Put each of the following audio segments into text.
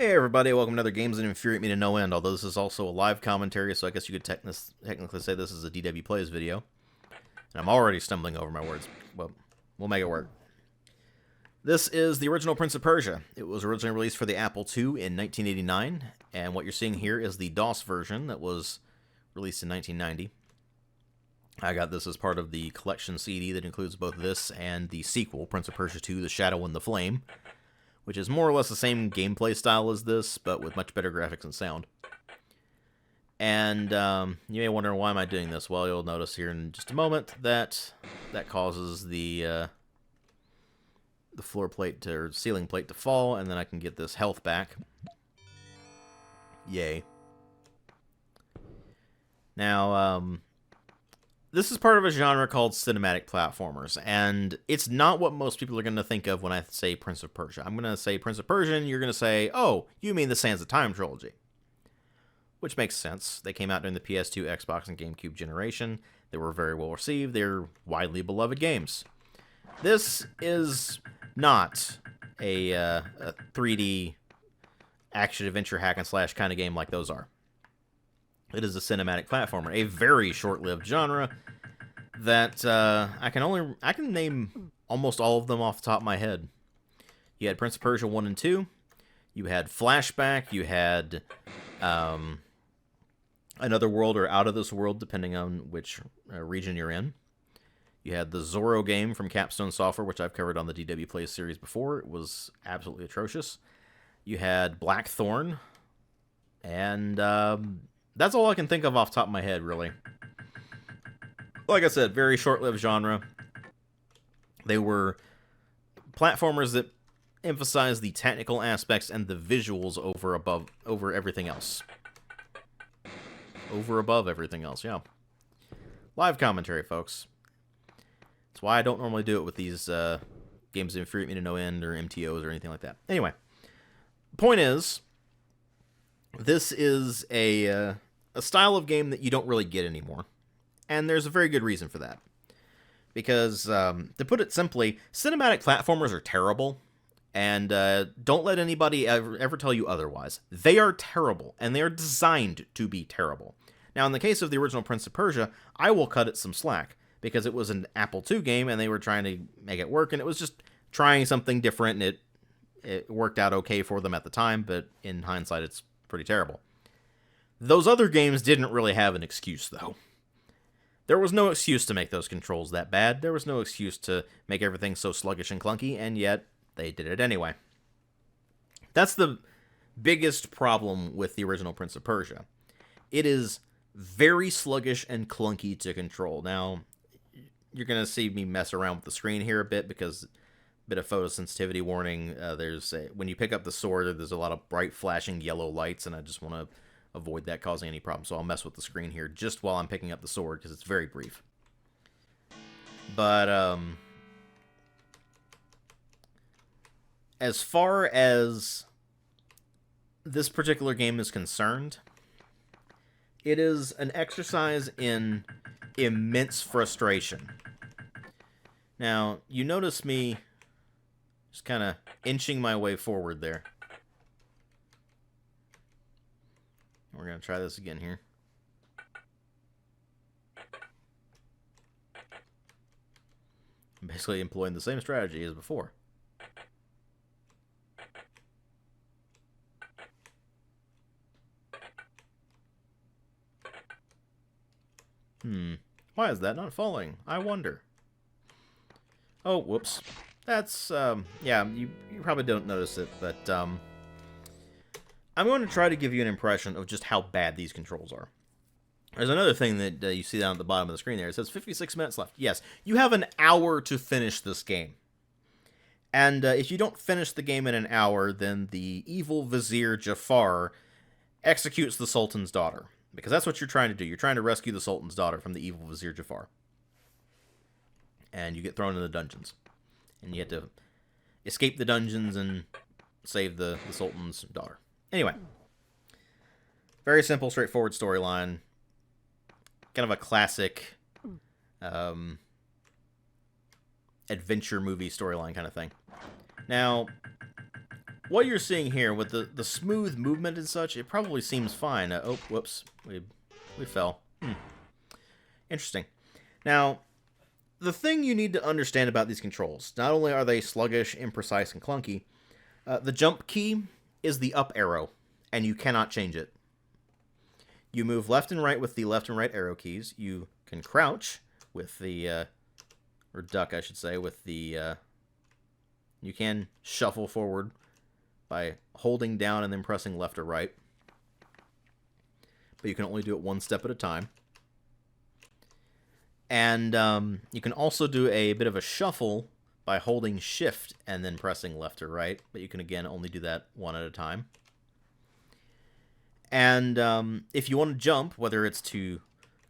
Hey everybody, welcome to another Games that Infuriate Me to No End, although this is also a live commentary, so I guess you could technically say this is a DW Plays video. And I'm already stumbling over my words, but we'll make it work. This is the original Prince of Persia. It was originally released for the Apple II in 1989, and what you're seeing here is the DOS version that was released in 1990. I got this as part of the collection CD that includes both this and the sequel, Prince of Persia 2, The Shadow and the Flame, which is more or less the same gameplay style as this, but with much better graphics and sound. And you may wonder, why am I doing this? Well, you'll notice here in just a moment that causes the floor plate or ceiling plate to fall, and then I can get this health back. Yay. Now, this is part of a genre called cinematic platformers, and it's not what most people are going to think of when I say Prince of Persia. I'm going to say Prince of Persia, and you're going to say, oh, you mean the Sands of Time trilogy. Which makes sense. They came out during the PS2, Xbox, and GameCube generation. They were very well received. They're widely beloved games. This is not a 3D action-adventure hack-and-slash kind of game like those are. It is a cinematic platformer, a very short-lived genre that I can name almost all of them off the top of my head. You had Prince of Persia 1 and 2, you had Flashback, you had Another World or Out of This World, depending on which region you're in. You had the Zorro game from Capstone Software, which I've covered on the DW Play series before. It was absolutely atrocious. You had Blackthorn, and that's all I can think of off the top of my head, really. Like I said, very short-lived genre. They were platformers that emphasized the technical aspects and the visuals over everything else. Above everything else, yeah. Live commentary, folks. That's why I don't normally do it with these games that infuriate me to no end or MTOs or anything like that. Anyway, point is, this is a style of game that you don't really get anymore. And there's a very good reason for that. Because, to put it simply, cinematic platformers are terrible. And don't let anybody ever tell you otherwise. They are terrible, and they are designed to be terrible. Now, in the case of the original Prince of Persia, I will cut it some slack, because it was an Apple II game, and they were trying to make it work, and it was just trying something different, and it worked out okay for them at the time, but in hindsight, it's pretty terrible. Those other games didn't really have an excuse, though. There was no excuse to make those controls that bad. There was no excuse to make everything so sluggish and clunky, and yet they did it anyway. That's the biggest problem with the original Prince of Persia. It is very sluggish and clunky to control. Now, you're going to see me mess around with the screen here a bit because a bit of photosensitivity warning. When you pick up the sword, there's a lot of bright flashing yellow lights, and I just want to avoid that causing any problems. So I'll mess with the screen here just while I'm picking up the sword because it's very brief. But as far as this particular game is concerned, it is an exercise in immense frustration. Now, you notice me just kind of inching my way forward there. We're going to try this again here. I'm basically employing the same strategy as before. Why is that not falling? I wonder. Oh, whoops. That's, yeah, you probably don't notice it, but, I'm going to try to give you an impression of just how bad these controls are. There's another thing that you see down at the bottom of the screen there. It says 56 minutes left. Yes, you have an hour to finish this game. And if you don't finish the game in an hour, then the evil Vizier Jafar executes the Sultan's daughter. Because that's what you're trying to do. You're trying to rescue the Sultan's daughter from the evil Vizier Jafar. And you get thrown in the dungeons. And you have to escape the dungeons and save the Sultan's daughter. Anyway. Very simple, straightforward storyline. Kind of a classic adventure movie storyline kind of thing. Now, what you're seeing here with the smooth movement and such, it probably seems fine. Oh, whoops. We fell. Interesting. Now, the thing you need to understand about these controls, not only are they sluggish, imprecise, and clunky, the jump key is the up arrow, and you cannot change it. You move left and right with the left and right arrow keys. You can crouch with the, or duck, I should say, with the, you can shuffle forward by holding down and then pressing left or right. But you can only do it one step at a time. And you can also do a bit of a shuffle by holding shift and then pressing left or right. But you can, again, only do that one at a time. And if you want to jump, whether it's to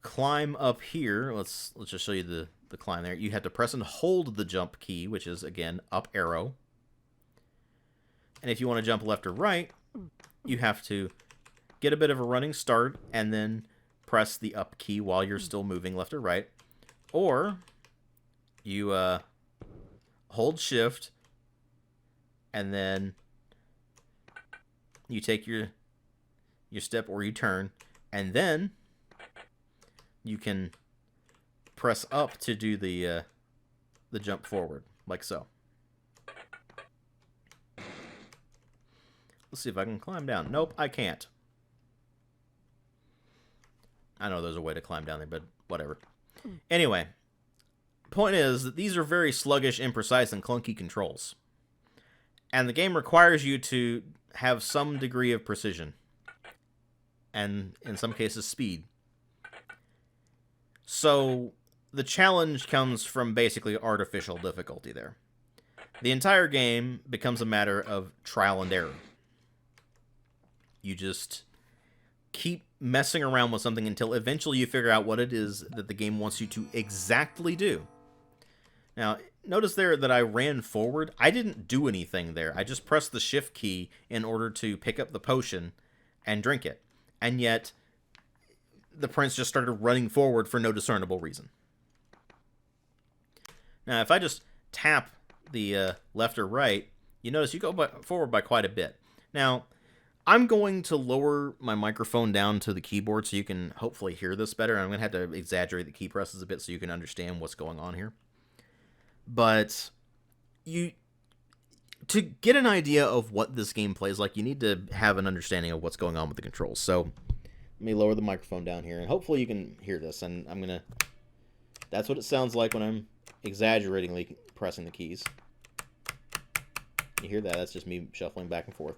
climb up here, let's just show you the climb there. You have to press and hold the jump key, which is, again, up arrow. And if you want to jump left or right, you have to get a bit of a running start and then press the up key while you're still moving left or right. Or you hold shift and then you take your step or you turn, and then you can press up to do the jump forward, like so. Let's see if I can climb down. Nope, I can't. I know there's a way to climb down there, but whatever. Anyway, point is that these are very sluggish, imprecise, and clunky controls. And the game requires you to have some degree of precision. And in some cases, speed. So the challenge comes from basically artificial difficulty there. The entire game becomes a matter of trial and error. You just keep messing around with something until eventually you figure out what it is that the game wants you to exactly do. Now, notice there that I ran forward. I didn't do anything there. I just pressed the shift key in order to pick up the potion and drink it. And yet, the prince just started running forward for no discernible reason. Now, if I just tap the left or right, you notice you go forward by quite a bit. Now, I'm going to lower my microphone down to the keyboard so you can hopefully hear this better. I'm going to have to exaggerate the key presses a bit so you can understand what's going on here. But to get an idea of what this game plays like, you need to have an understanding of what's going on with the controls. So let me lower the microphone down here, and hopefully you can hear this. And I'm going to... That's what it sounds like when I'm exaggeratingly pressing the keys. You hear that? That's just me shuffling back and forth.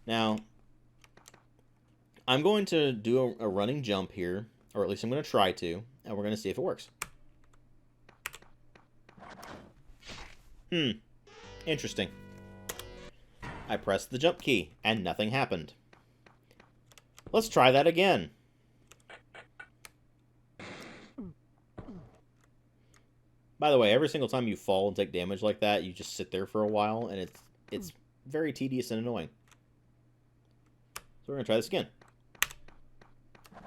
Now, I'm going to do a running jump here, or at least I'm going to try to, and we're going to see if it works. Interesting. I pressed the jump key, and nothing happened. Let's try that again. By the way, every single time you fall and take damage like that, you just sit there for a while, and it's very tedious and annoying. So we're going to try this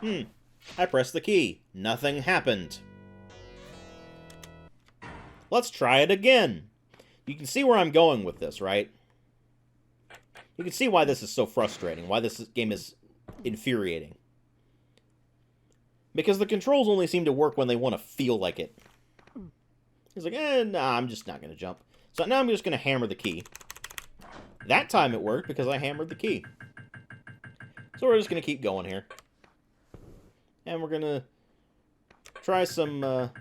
again. I pressed the key. Nothing happened. Let's try it again. You can see where I'm going with this, right? You can see why this is so frustrating, why this game is infuriating. Because the controls only seem to work when they want to feel like it. He's like, nah, I'm just not going to jump. So now I'm just going to hammer the key. That time it worked because I hammered the key. So we're just going to keep going here. And we're going to try some...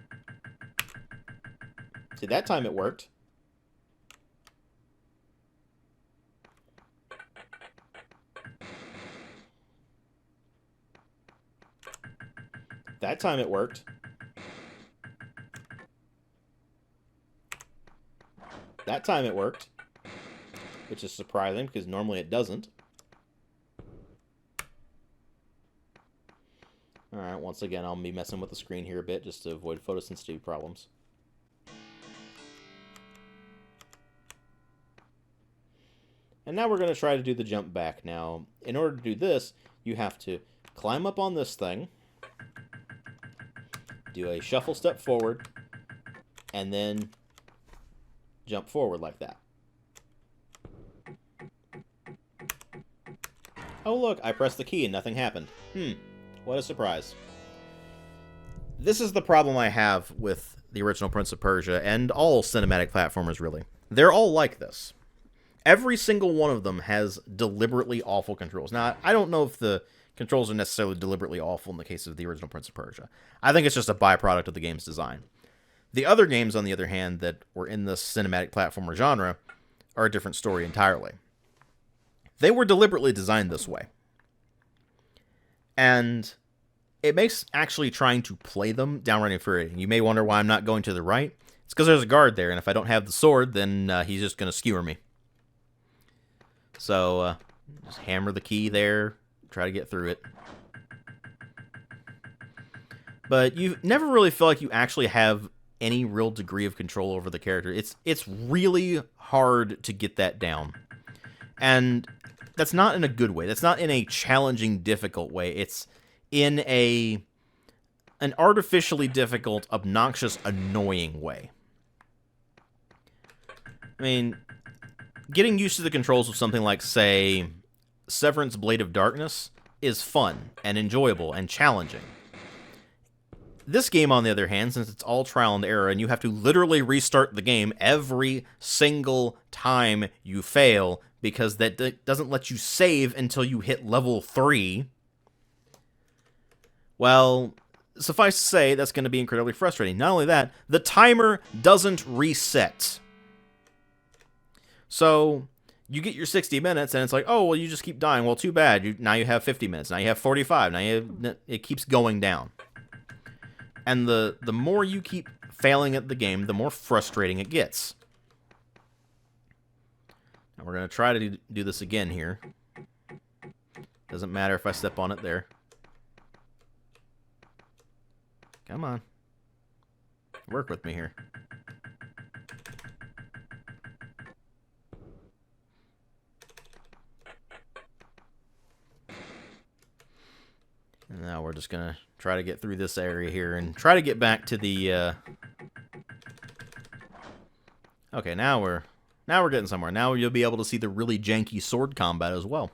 See, that time it worked. That time it worked. That time it worked. Which is surprising, because normally it doesn't. Alright, once again, I'll be messing with the screen here a bit, just to avoid photosensitivity problems. And now we're going to try to do the jump back. Now, in order to do this, you have to climb up on this thing, do a shuffle step forward, and then jump forward like that. Oh look, I pressed the key and nothing happened. What a surprise. This is the problem I have with the original Prince of Persia, and all cinematic platformers, really. They're all like this. Every single one of them has deliberately awful controls. Now, I don't know if the controls are necessarily deliberately awful in the case of the original Prince of Persia. I think it's just a byproduct of the game's design. The other games, on the other hand, that were in the cinematic platformer genre are a different story entirely. They were deliberately designed this way. And it makes actually trying to play them downright infuriating. You may wonder why I'm not going to the right. It's because there's a guard there, and if I don't have the sword, then he's just going to skewer me. So, just hammer the key there, try to get through it. But you never really feel like you actually have any real degree of control over the character. It's really hard to get that down. And that's not in a good way. That's not in a challenging, difficult way. It's in an artificially difficult, obnoxious, annoying way. I mean, getting used to the controls of something like, say, Severance Blade of Darkness is fun and enjoyable and challenging. This game, on the other hand, since it's all trial and error, and you have to literally restart the game every single time you fail, because that doesn't let you save until you hit level 3, well, suffice to say, that's going to be incredibly frustrating. Not only that, the timer doesn't reset. So, you get your 60 minutes, and it's like, oh, well, you just keep dying. Well, too bad. Now you have 50 minutes. Now you have 45. It keeps going down. And the more you keep failing at the game, the more frustrating it gets. Now we're going to try to do this again here. Doesn't matter if I step on it there. Come on. Work with me here. And now we're just going to try to get through this area here and try to get back to the... Okay, now we're getting somewhere. Now you'll be able to see the really janky sword combat as well.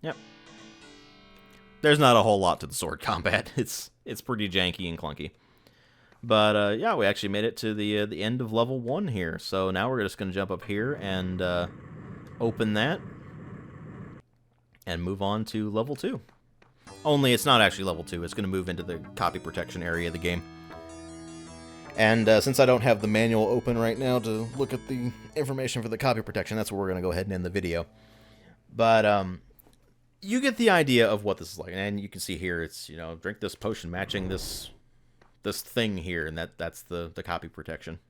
Yep. There's not a whole lot to the sword combat. It's pretty janky and clunky. But, yeah, we actually made it to the end of level 1 here. So now we're just going to jump up here and open that. And move on to level 2. Only it's not actually level 2. It's going to move into the copy protection area of the game. And since I don't have the manual open right now to look at the information for the copy protection, that's where we're going to go ahead and end the video. But, you get the idea of what this is like. And you can see here, it's, drink this potion matching this thing here, and that's the copy protection.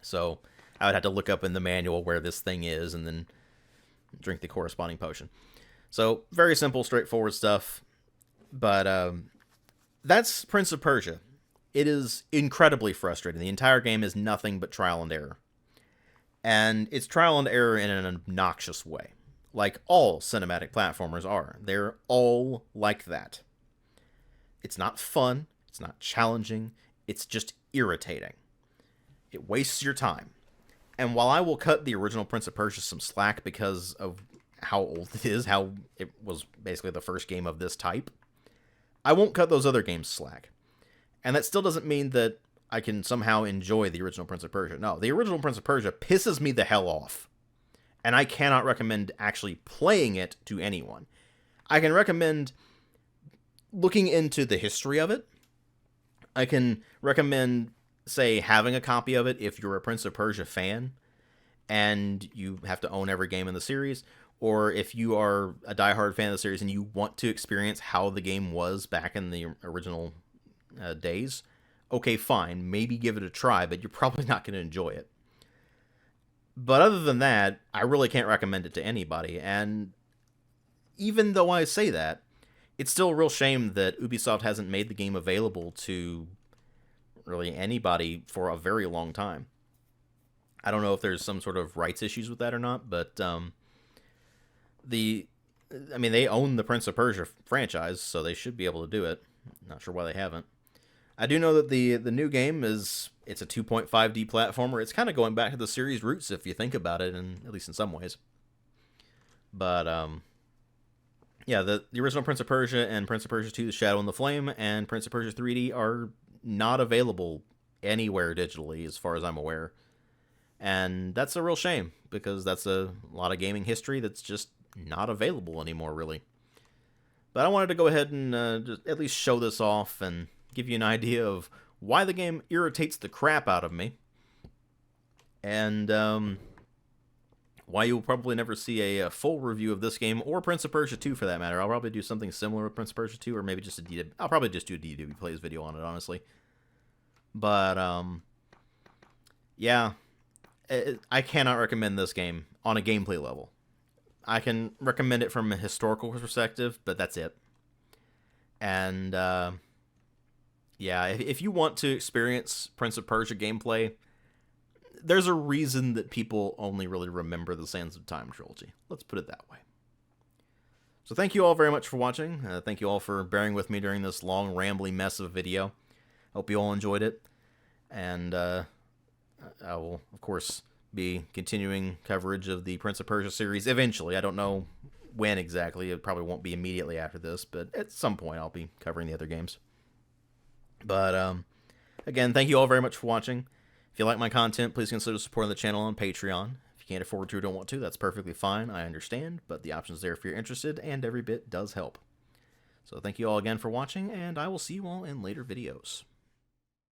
So I would have to look up in the manual where this thing is and then drink the corresponding potion. So very simple, straightforward stuff. But that's Prince of Persia. It is incredibly frustrating. The entire game is nothing but trial and error. And it's trial and error in an obnoxious way. Like all cinematic platformers are. They're all like that. It's not fun. It's not challenging. It's just irritating. It wastes your time. And while I will cut the original Prince of Persia some slack because of how old it is, how it was basically the first game of this type, I won't cut those other games slack. And that still doesn't mean that I can somehow enjoy the original Prince of Persia. No, the original Prince of Persia pisses me the hell off. And I cannot recommend actually playing it to anyone. I can recommend looking into the history of it. I can recommend, say, having a copy of it if you're a Prince of Persia fan and you have to own every game in the series, or if you are a diehard fan of the series and you want to experience how the game was back in the original days, okay, fine, maybe give it a try, but you're probably not going to enjoy it. But other than that, I really can't recommend it to anybody, and even though I say that, it's still a real shame that Ubisoft hasn't made the game available to really anybody for a very long time. I don't know if there's some sort of rights issues with that or not, but they own the Prince of Persia franchise, so they should be able to do it. Not sure why they haven't. I do know that the new game it's a 2.5D platformer. It's kind of going back to the series roots if you think about it, and at least in some ways. But yeah, the original Prince of Persia and Prince of Persia 2: The Shadow and the Flame and Prince of Persia 3D are not available anywhere digitally, as far as I'm aware. And that's a real shame, because that's a lot of gaming history that's just not available anymore, really. But I wanted to go ahead and just at least show this off and give you an idea of why the game irritates the crap out of me. And why you'll probably never see a full review of this game, or Prince of Persia 2 for that matter. I'll probably do something similar with Prince of Persia 2, or maybe just I'll probably just do a DW Plays video on it, honestly. But, yeah, I cannot recommend this game on a gameplay level. I can recommend it from a historical perspective, but that's it. And, yeah, if you want to experience Prince of Persia gameplay, there's a reason that people only really remember the Sands of Time trilogy. Let's put it that way. So thank you all very much for watching. Thank you all for bearing with me during this long, rambly mess of a video. Hope you all enjoyed it. And I will, of course, be continuing coverage of the Prince of Persia series eventually. I don't know when exactly. It probably won't be immediately after this, but at some point I'll be covering the other games. But again, thank you all very much for watching. If you like my content, please consider supporting the channel on Patreon. If you can't afford to or don't want to, that's perfectly fine. I understand, but the option's there if you're interested, and every bit does help. So thank you all again for watching, and I will see you all in later videos.